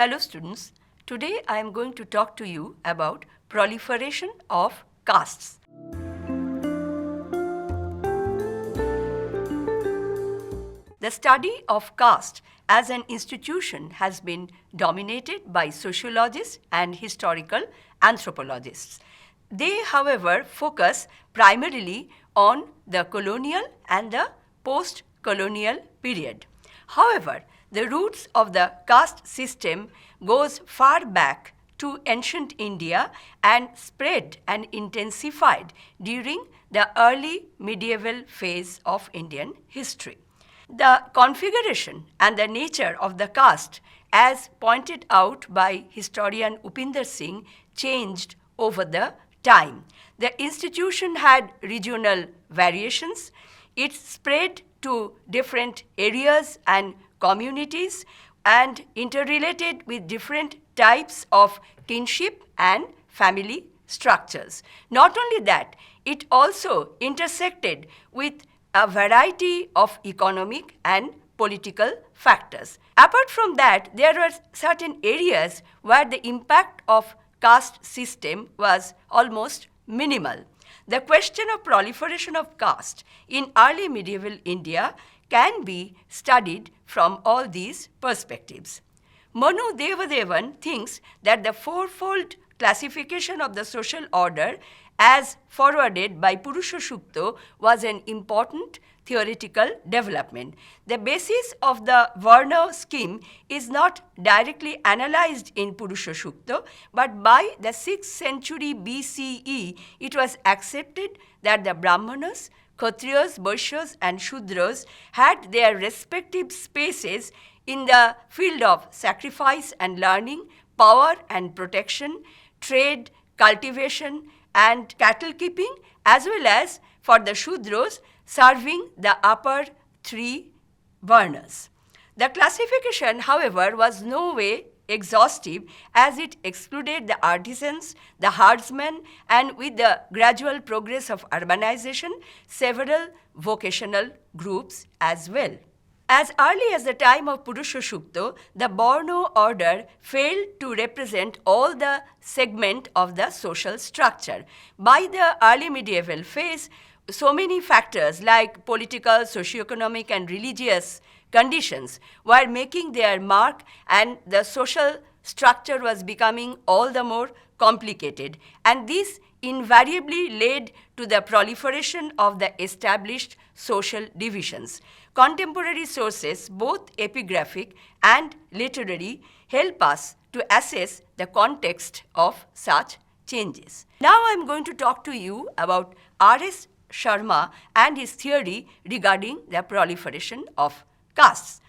Hello students, today I am going to talk to you about proliferation of castes. The study of caste as an institution has been dominated by sociologists and historical anthropologists. They, however, focus primarily on the colonial and the post-colonial period. However, the roots of the caste system goes far back to ancient India and spread and intensified during the early medieval phase of Indian history. The configuration and the nature of the caste, as pointed out by historian Upinder Singh, changed over the time. The institution had regional variations. It spread to different areas and communities and interrelated with different types of kinship and family structures. Not only that, it also intersected with a variety of economic and political factors. Apart from that, there were certain areas where the impact of caste system was almost minimal. The question of proliferation of caste in early medieval India can be studied from all these perspectives. Manu Devadevan thinks that the fourfold classification of the social order as forwarded by Purusha Sukta was an important theoretical development. The basis of the Varna scheme is not directly analyzed in Purusha Sukta, but by the 6th century BCE, it was accepted that the Brahmanas, Kshatriyas, Vaishyas and Shudras had their respective spaces in the field of sacrifice and learning, power and protection, trade, cultivation, and cattle keeping, as well as for the Shudras serving the upper three varnas. The classification, however, was no way exhaustive as it excluded the artisans, the herdsmen, and with the gradual progress of urbanization, several vocational groups as well. As early as the time of Purusha Sukta, the Varna order failed to represent all the segment of the social structure. By the early medieval phase, so many factors like political, socio-economic and religious conditions were making their mark, and the social structure was becoming all the more complicated. And this invariably led to the proliferation of the established social divisions. Contemporary sources, both epigraphic and literary, help us to assess the context of such changes. Now I am going to talk to you about R.S. Sharma and his theory regarding the proliferation of castes.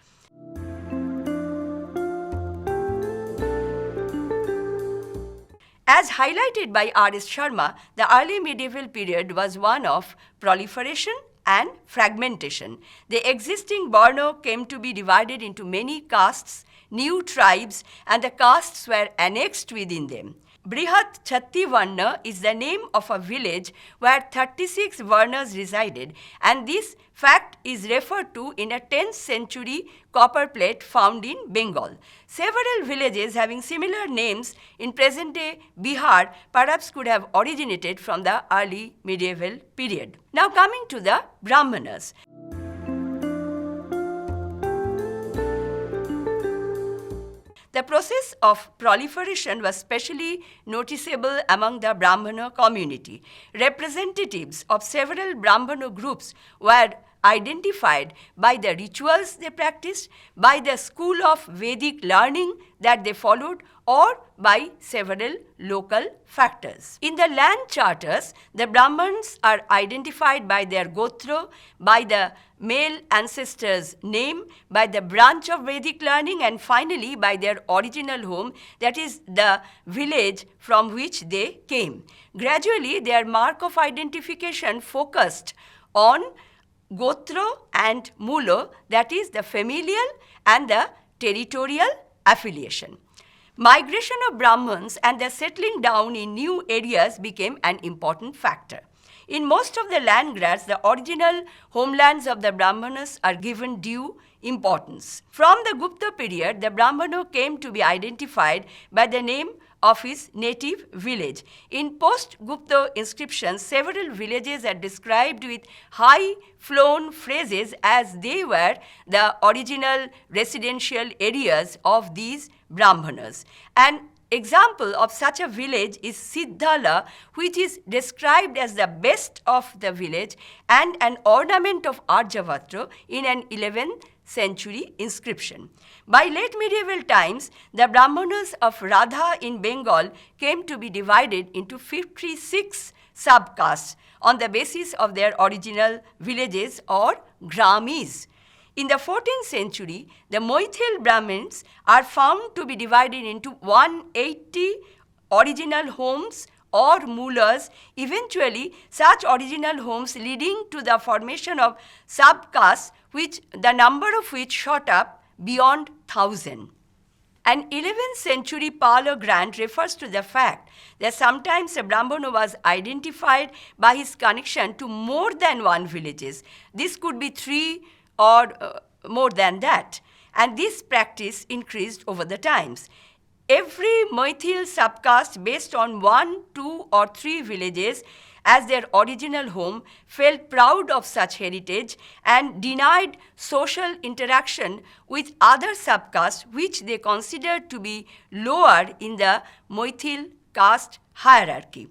As highlighted by R.S. Sharma, the early medieval period was one of proliferation and fragmentation. The existing Varna came to be divided into many castes, new tribes, and the castes were annexed within them. Brihat Chatti Varna is the name of a village where 36 Varnas resided, and this fact is referred to in a 10th century copper plate found in Bengal. Several villages having similar names in present-day Bihar perhaps could have originated from the early medieval period. Now coming to the Brahmanas. The process of proliferation was especially noticeable among the Brahmana community. Representatives of several Brahmana groups were identified by the rituals they practiced, by the school of Vedic learning that they followed, or by several local factors. In the land charters, the Brahmins are identified by their gotra, by the male ancestor's name, by the branch of Vedic learning, and finally by their original home, that is the village from which they came. Gradually, their mark of identification focused on gotra and mula, that is the familial and the territorial affiliation. Migration of Brahmins and their settling down in new areas became an important factor. In most of the land grants, the original homelands of the Brahmanas are given due importance. From the Gupta period, the Brahmana came to be identified by the name of his native village. In post-Gupta inscriptions, several villages are described with high-flown phrases as they were the original residential areas of these Brahmanas. An example of such a village is Siddhala, which is described as the best of the village and an ornament of Arjavatra in an 11th century inscription. By late medieval times, the Brahmanas of Radha in Bengal came to be divided into 56 subcastes on the basis of their original villages or gramis. In the 14th century, the Moithil Brahmins are found to be divided into 180 original homes or mulas, eventually such original homes leading to the formation of subcastes, which the number of which shot up beyond 1,000. An 11th century Pala grant refers to the fact that sometimes a Brahmana was identified by his connection to more than one villages. This could be 3 or more than that. And this practice increased over the times. Every Moithil subcaste based on 1, 2 or 3 villages as their original home felt proud of such heritage and denied social interaction with other subcastes which they considered to be lower in the Moithil caste hierarchy.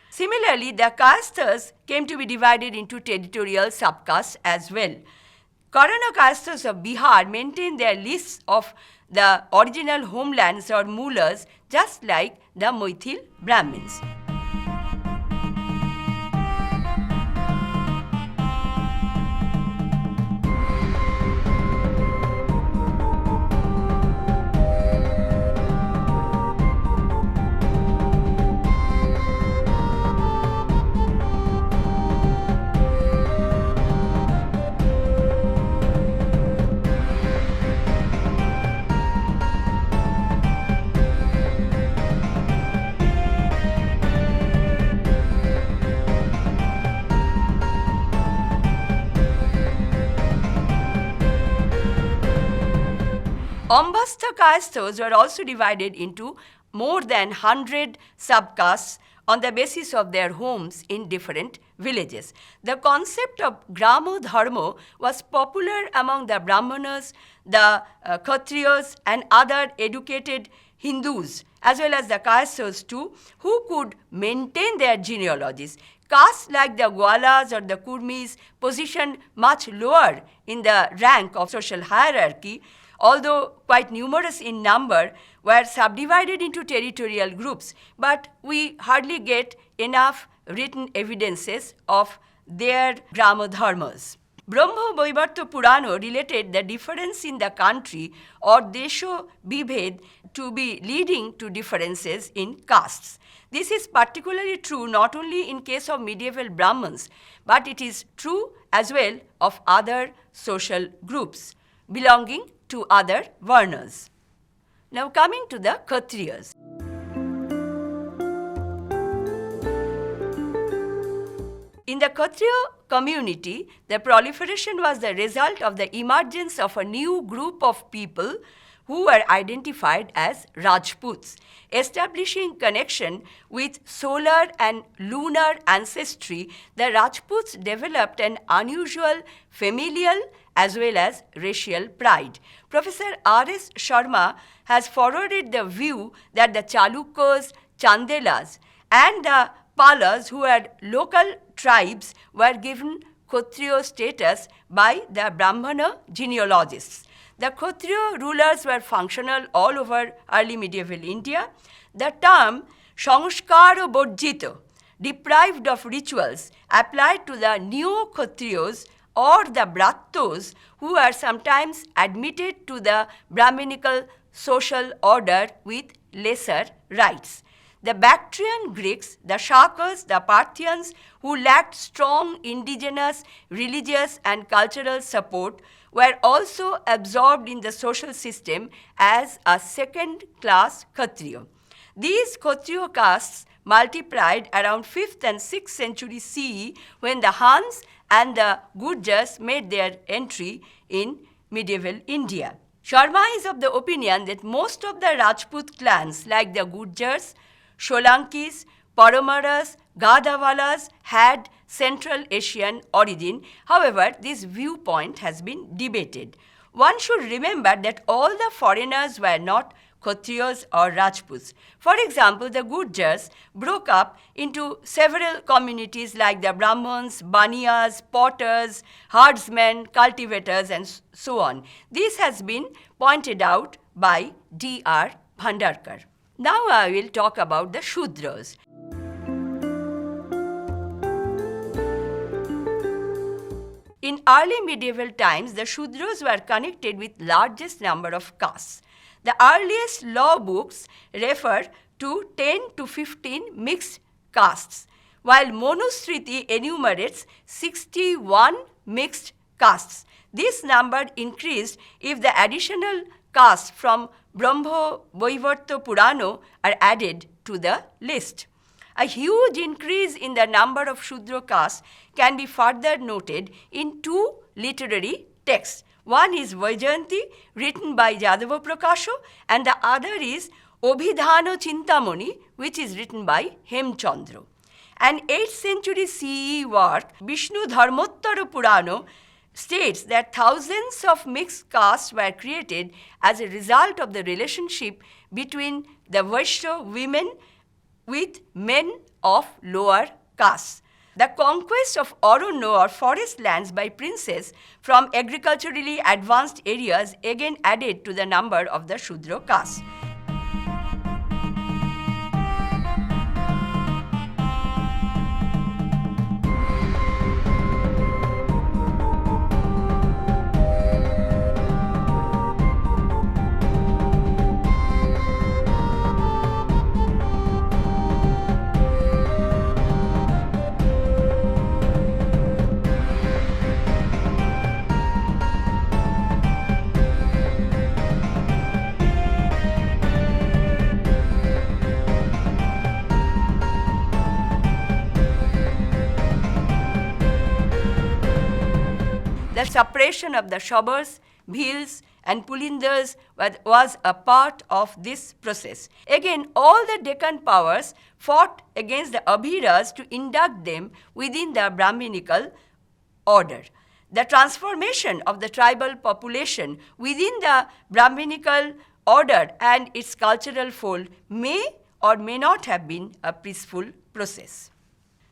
Similarly, the castas came to be divided into territorial subcastes as well. Karana castas of Bihar maintain their lists of the original homelands or mulas just like the Moithil Brahmins. Ambastha castas were also divided into more than 100 subcastes on the basis of their homes in different villages. The concept of Gramo Dharma was popular among the Brahmanas, the Kshatriyas and other educated Hindus as well as the Kayasas too, who could maintain their genealogies. Castes like the Gwalas or the Kurmis, positioned much lower in the rank of social hierarchy, although quite numerous in number, were subdivided into territorial groups, but we hardly get enough written evidences of their Gramadharmas. Brahma Vaivarta Purana related the difference in the country or Desho Bibhed to be leading to differences in castes. This is particularly true not only in case of medieval Brahmins, but it is true as well of other social groups belonging to other Varnas. Now coming to the Kshatriyas. In the Kshatriya community, the proliferation was the result of the emergence of a new group of people who were identified as Rajputs. Establishing connection with solar and lunar ancestry, the Rajputs developed an unusual familial as well as racial pride. Professor R.S. Sharma has forwarded the view that the Chalukyas, Chandelas and the Palas, who were local tribes, were given Kshatriya status by the Brahmana genealogists. The Kshatriya rulers were functional all over early medieval India. The term Sanskara Borjita, deprived of rituals, applied to the neo-Kshatriyas or the Brattos, who are sometimes admitted to the Brahminical social order with lesser rights. The Bactrian Greeks, the Shakas, the Parthians, who lacked strong indigenous religious and cultural support, were also absorbed in the social system as a second-class Kshatriya. These Kshatriya castes multiplied around 5th and 6th century CE when the Huns and the Gurjars made their entry in medieval India. Sharma is of the opinion that most of the Rajput clans like the Gurjars, Solankis, Paramaras, Gadhawalas had Central Asian origin. However, this viewpoint has been debated. One should remember that all the foreigners were not Kshatriyas or Rajputs. For example, the Gurjars broke up into several communities like the Brahmins, Baniyas, potters, herdsmen, cultivators, and so on. This has been pointed out by D.R. Bhandarkar. Now I will talk about the Shudras. In early medieval times, the Shudras were connected with largest number of castes. The earliest law books refer to 10 to 15 mixed castes, while Manusmriti enumerates 61 mixed castes. This number increased if the additional castes from Brahmo Vaivarta Purana are added to the list. A huge increase in the number of Shudra castes can be further noted in two literary texts. One is Vaijayanti, written by Yadava Prakasha, and the other is Abhidhana Chintamani, which is written by Hemchandra. An 8th century CE work, Vishnu Dharmottara Purana, states that thousands of mixed castes were created as a result of the relationship between the Vaishya women with men of lower castes. The conquest of Aranya or forest lands by princes from agriculturally advanced areas again added to the number of the Shudra caste. The suppression of the Shabars, Bhils, and Pulindars was a part of this process. Again, all the Deccan powers fought against the Abhiras to induct them within the Brahminical order. The transformation of the tribal population within the Brahminical order and its cultural fold may or may not have been a peaceful process.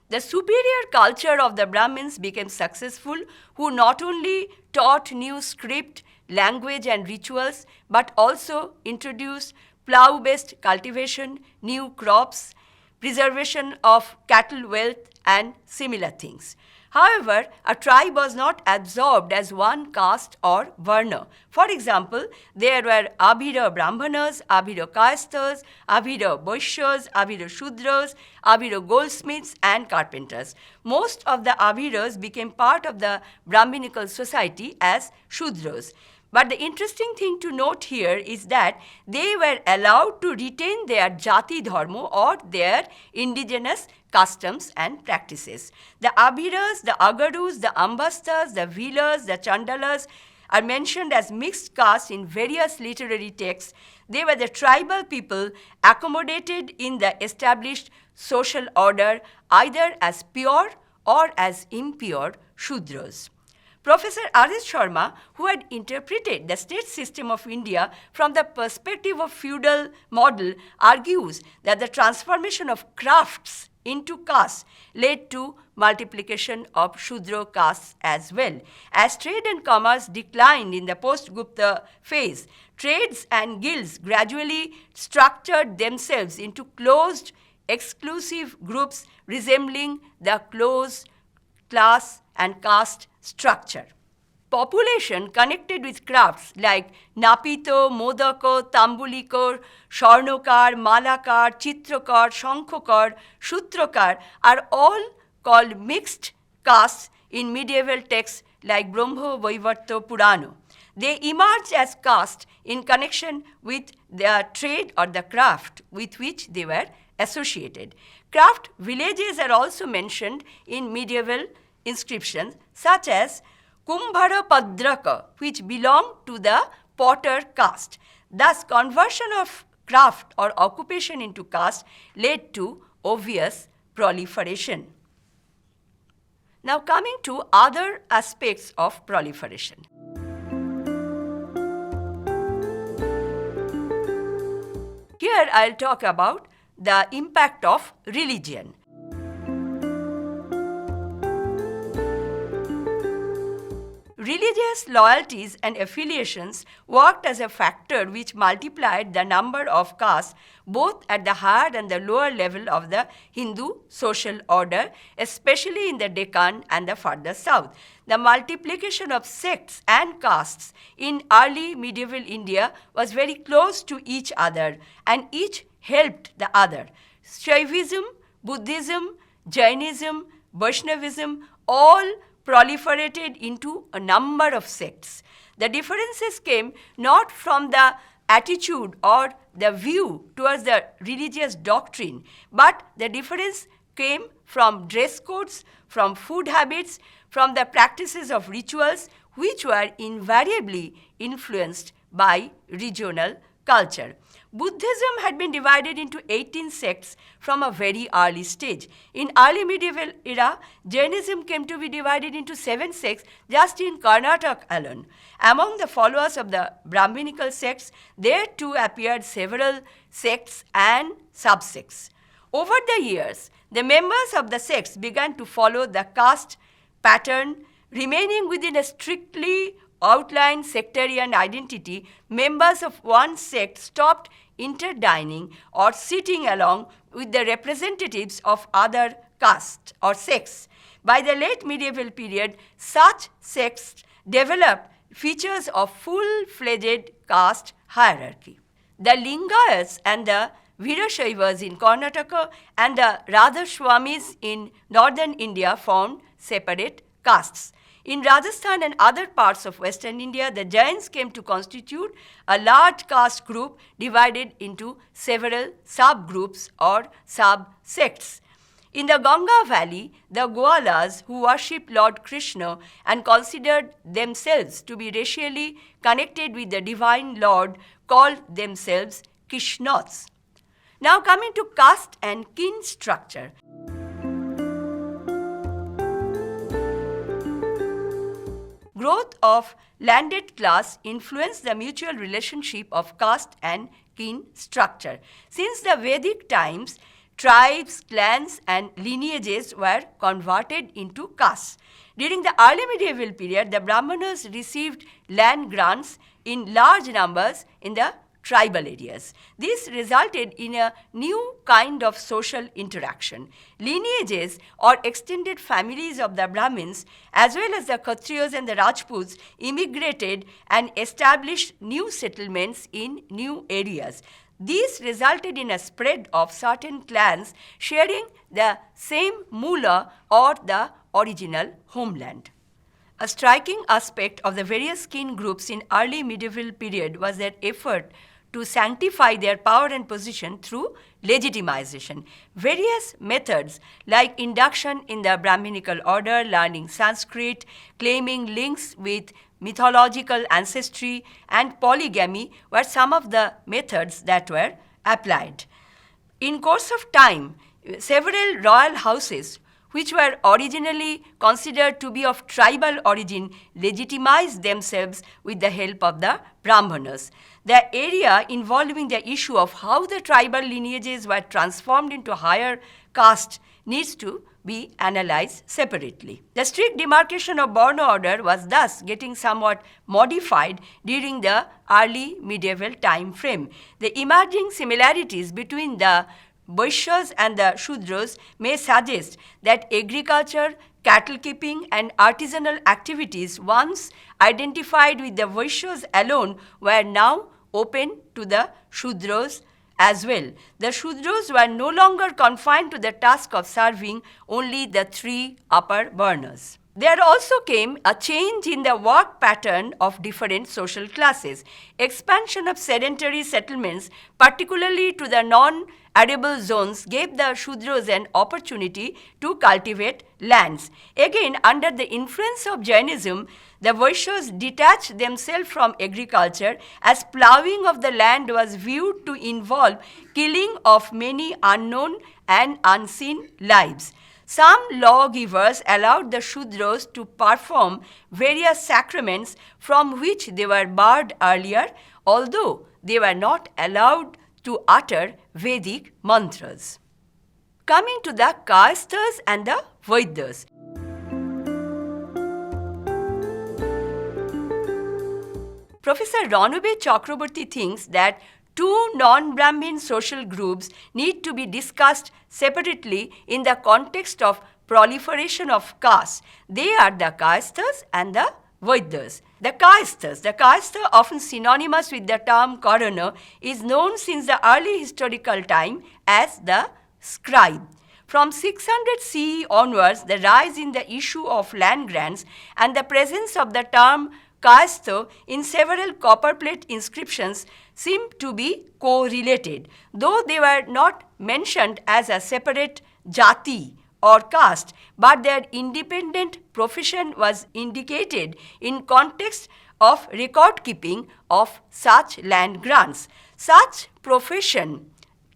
The superior culture of the Brahmins became successful, who not only taught new script, language, and rituals, but also introduced plough-based cultivation, new crops, preservation of cattle wealth, and similar things. However, a tribe was not absorbed as one caste or varna. For example, there were Abhira Brahmanas, Abhira Kayasthas, Abhira Vaishyas, Abhira Shudras, Abhira goldsmiths, and carpenters. Most of the Abhiras became part of the Brahminical society as Shudras. But the interesting thing to note here is that they were allowed to retain their jati dharma or their indigenous customs and practices. The Abhiras, the Agarus, the Ambastas, the Vilas, the Chandalas are mentioned as mixed castes in various literary texts. They were the tribal people accommodated in the established social order either as pure or as impure Shudras. Professor R.S. Sharma, who had interpreted the state system of India from the perspective of feudal model, argues that the transformation of crafts into castes led to multiplication of Shudra castes as well. As trade and commerce declined in the post-Gupta phase, trades and guilds gradually structured themselves into closed, exclusive groups resembling the closed class and caste structure. Population connected with crafts like Napito, Modaka, Tambulikar, Swarnakar, Malakar, Chitrakar, Shankhakar, Sutrakar are all called mixed castes in medieval texts like Brahmo Vaivarta Purana. They emerged as caste in connection with their trade or the craft with which they were associated. Craft villages are also mentioned in medieval inscriptions such as Kumbhara Padraka, which belonged to the potter caste. Thus, conversion of craft or occupation into caste led to obvious proliferation. Now coming to other aspects of proliferation. Here I'll talk about the impact of religion. Religious loyalties and affiliations worked as a factor which multiplied the number of castes both at the higher and the lower level of the Hindu social order, especially in the Deccan and the further south. The multiplication of sects and castes in early medieval India was very close to each other, and each helped the other. Shaivism, Buddhism, Jainism, Vaishnavism all proliferated into a number of sects. The differences came not from the attitude or the view towards the religious doctrine, but the difference came from dress codes, from food habits, from the practices of rituals, which were invariably influenced by regional culture. Buddhism had been divided into 18 sects from a very early stage. In early medieval era, Jainism came to be divided into 7 sects just in Karnataka alone. Among the followers of the Brahminical sects, there too appeared several sects and subsects. Over the years, the members of the sects began to follow the caste pattern, remaining within a strictly outlined sectarian identity. Members of one sect stopped interdining or sitting along with the representatives of other castes or sects. By the late medieval period, such sects developed features of full-fledged caste hierarchy. The Lingayats and the Veerashaivas in Karnataka and the Radhaswamis in northern India formed separate castes. In Rajasthan and other parts of western India, the Jains came to constitute a large caste group divided into several subgroups or sub-sects. In the Ganga valley, the Gwalas, who worshipped Lord Krishna and considered themselves to be racially connected with the divine Lord, called themselves Kishnots. Now coming to caste and kin structure. Growth of landed class influenced the mutual relationship of caste and kin structure. Since the Vedic times, tribes, clans, and lineages were converted into castes. During the early medieval period, the Brahmanas received land grants in large numbers in the tribal areas. This resulted in a new kind of social interaction. Lineages or extended families of the Brahmins, as well as the Kshatriyas and the Rajputs, immigrated and established new settlements in new areas. This resulted in a spread of certain clans sharing the same moolah or the original homeland. A striking aspect of the various kin groups in early medieval period was their effort to sanctify their power and position through legitimization. Various methods like induction in the Brahminical order, learning Sanskrit, claiming links with mythological ancestry, and polygamy were some of the methods that were applied. In course of time, several royal houses, which were originally considered to be of tribal origin, legitimized themselves with the help of the Brahmanas. The area involving the issue of how the tribal lineages were transformed into higher caste needs to be analyzed separately. The strict demarcation of Varna order was thus getting somewhat modified during the early medieval time frame. The emerging similarities between the Vaishyas and the Shudras may suggest that agriculture, cattle keeping, and artisanal activities once identified with the Vaishyas alone were now open to the Shudras as well. The Shudras were no longer confined to the task of serving only the 3 upper Varnas. There also came a change in the work pattern of different social classes. Expansion of sedentary settlements, particularly to the non-arable zones, gave the Shudras an opportunity to cultivate lands. Again, under the influence of Jainism, the Vaishyas detached themselves from agriculture as ploughing of the land was viewed to involve killing of many unknown and unseen lives. Some lawgivers allowed the Shudras to perform various sacraments from which they were barred earlier, although they were not allowed to utter Vedic mantras. Coming to the Kayasthas and the Vaidyas. Professor Ranabir Chakraborty thinks that two non-Brahmin social groups need to be discussed separately in the context of proliferation of castes. They are the Kayasthas and the Vaidyas. The Kayastha, often synonymous with the term Karana, is known since the early historical time as the scribe. From 600 CE onwards, the rise in the issue of land grants and the presence of the term Kayastha in several copperplate inscriptions seem to be correlated, though they were not mentioned as a separate jati or caste, but their independent profession was indicated in context of record keeping of such land grants. Such profession,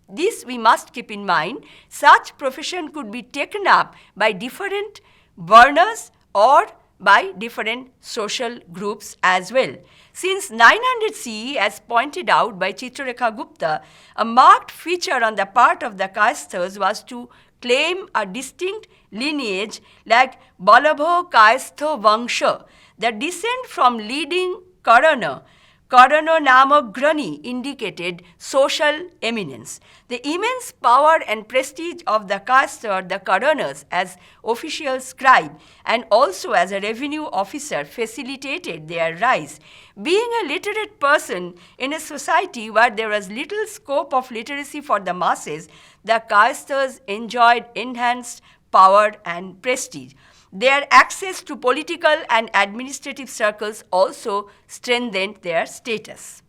this we must keep in mind, such profession could be taken up by different varnas or by different social groups as well. Since 900 CE, as pointed out by Chitrarekha Gupta, a marked feature on the part of the Kayasthas was to claim a distinct lineage like Balabha Kayastha Vangsha. The descent from leading Karana Namagrani indicated social eminence. The immense power and prestige of the Kayastha, the Karanas, as official scribe and also as a revenue officer facilitated their rise. Being a literate person in a society where there was little scope of literacy for the masses, the Kayasthas enjoyed enhanced power and prestige. Their access to political and administrative circles also strengthened their status.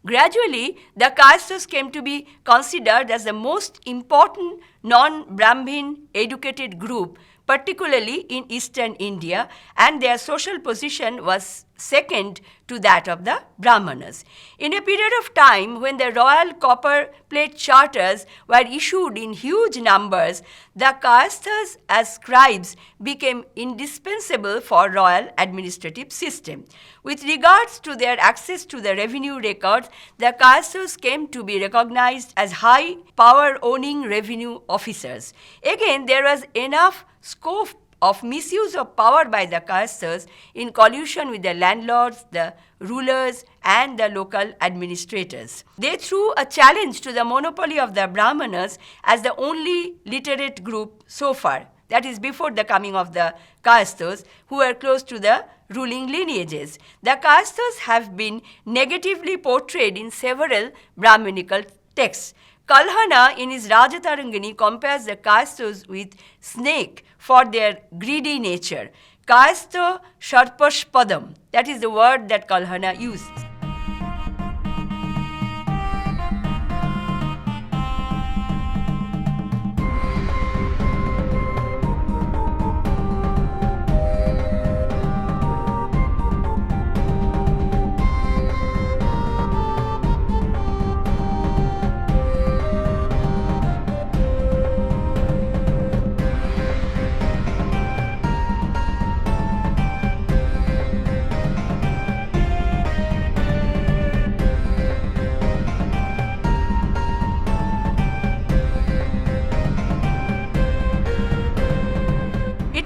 Gradually, the Kayasthas came to be considered as the most important non-Brahmin educated group, particularly in eastern India, and their social position was second to that of the Brahmanas. In a period of time when the royal copper plate charters were issued in huge numbers, the Kayasthas as scribes became indispensable for royal administrative system. With regards to their access to the revenue records, the Kayasthas came to be recognized as high power-owning revenue officers. Again, there was enough scope of misuse of power by the Kayasthas in collusion with the landlords, the rulers, and the local administrators. They threw a challenge to the monopoly of the Brahmanas as the only literate group so far, that is before the coming of the Kayasthas, who were close to the ruling lineages. The Kayasthas have been negatively portrayed in several Brahminical texts. Kalhana in his Rajatarangini compares the Kayasthas with snake for their greedy nature. Kayastha Sharpashpadam, that is the word that Kalhana used.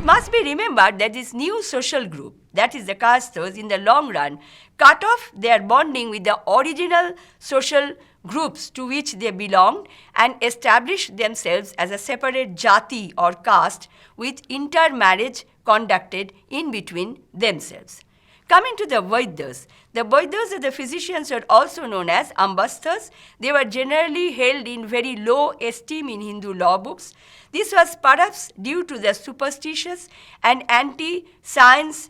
Must be remembered that this new social group, that is the Kayasthas, in the long run, cut off their bonding with the original social groups to which they belonged and established themselves as a separate jati or caste with intermarriage conducted in between themselves. Coming to the Vaidyas are the physicians are also known as Ambasthas. They were generally held in very low esteem in Hindu law books. This was perhaps due to the superstitious and anti-science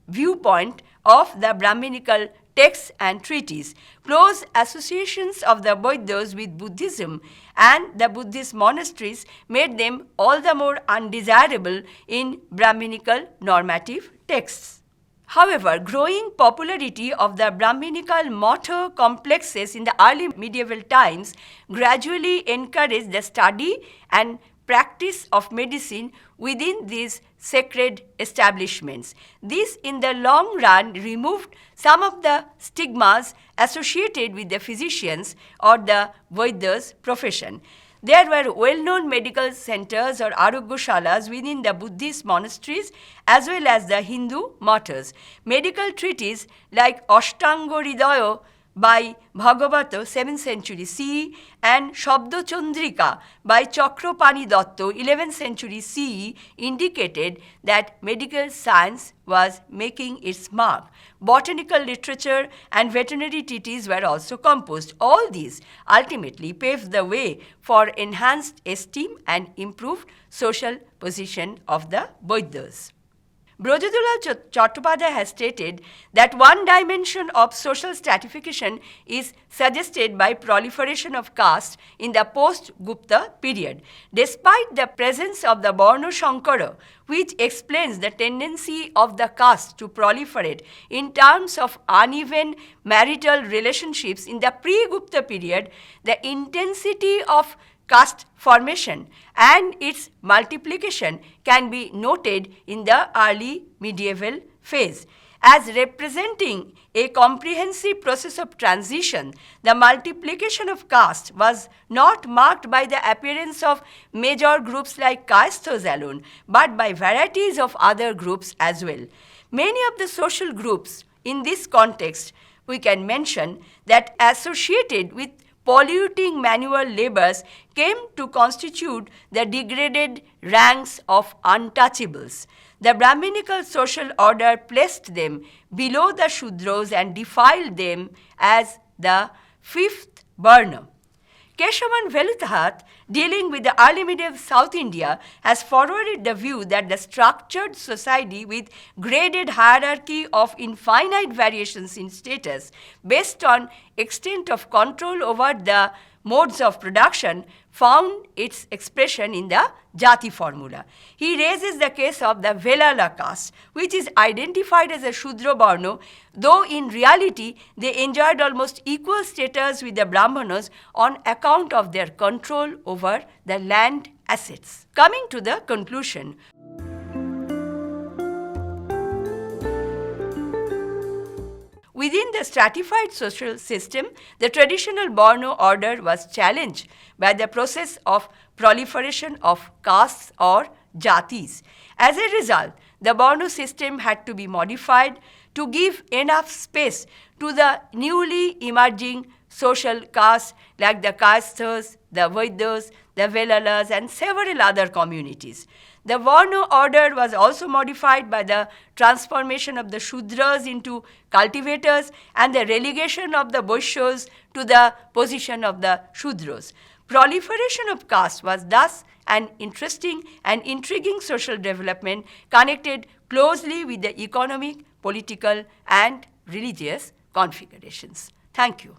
viewpoint of the Brahminical texts and treaties. Close associations of the Vaidyas with Buddhism and the Buddhist monasteries made them all the more undesirable in Brahminical normative texts. However, growing popularity of the Brahminical motto complexes in the early medieval times gradually encouraged the study and practice of medicine within these sacred establishments. This, in the long run, removed some of the stigmas associated with the physicians or the Vaidyas profession. There were well-known medical centers or Arogyashalas within the Buddhist monasteries as well as the Hindu martyrs. Medical treatises like Ashtanga Hridaya by Bhagavata, 7th century CE, and Shabda Chandrika by Chakropani Datta, 11th century CE, indicated that medical science was making its mark. Botanical literature and veterinary treatises were also composed. All these ultimately paved the way for enhanced esteem and improved social position of the Vaidyas. Brajadulal Chattopadhyay has stated that one dimension of social stratification is suggested by proliferation of caste in the post-Gupta period. Despite the presence of the Varna Shankara, which explains the tendency of the caste to proliferate in terms of uneven marital relationships in the pre-Gupta period, the intensity of caste formation and its multiplication can be noted in the early medieval phase. As representing a comprehensive process of transition, the multiplication of caste was not marked by the appearance of major groups like Kayasthas alone, but by varieties of other groups as well. Many of the social groups in this context we can mention that associated with polluting manual labors came to constitute the degraded ranks of untouchables. The Brahminical social order placed them below the Shudras and defiled them as the fifth Varna. Keshavan Veluthat, dealing with the early medieval South India, has forwarded the view that the structured society with graded hierarchy of infinite variations in status based on extent of control over the modes of production found its expression in the Jati formula. He raises the case of the Velala caste, which is identified as a Shudra Varna, though in reality they enjoyed almost equal status with the Brahmanas on account of their control over the land assets. Coming to the conclusion, within the stratified social system, the traditional Varna order was challenged by the process of proliferation of castes or jatis. As a result, the Varna system had to be modified to give enough space to the newly emerging social castes like the Kayasthas, the Vaidyas, the Velalas, and several other communities. The Varna order was also modified by the transformation of the Shudras into cultivators and the relegation of the Vaishyas to the position of the Shudras. Proliferation of caste was thus an interesting and intriguing social development connected closely with the economic, political, and religious configurations. Thank you.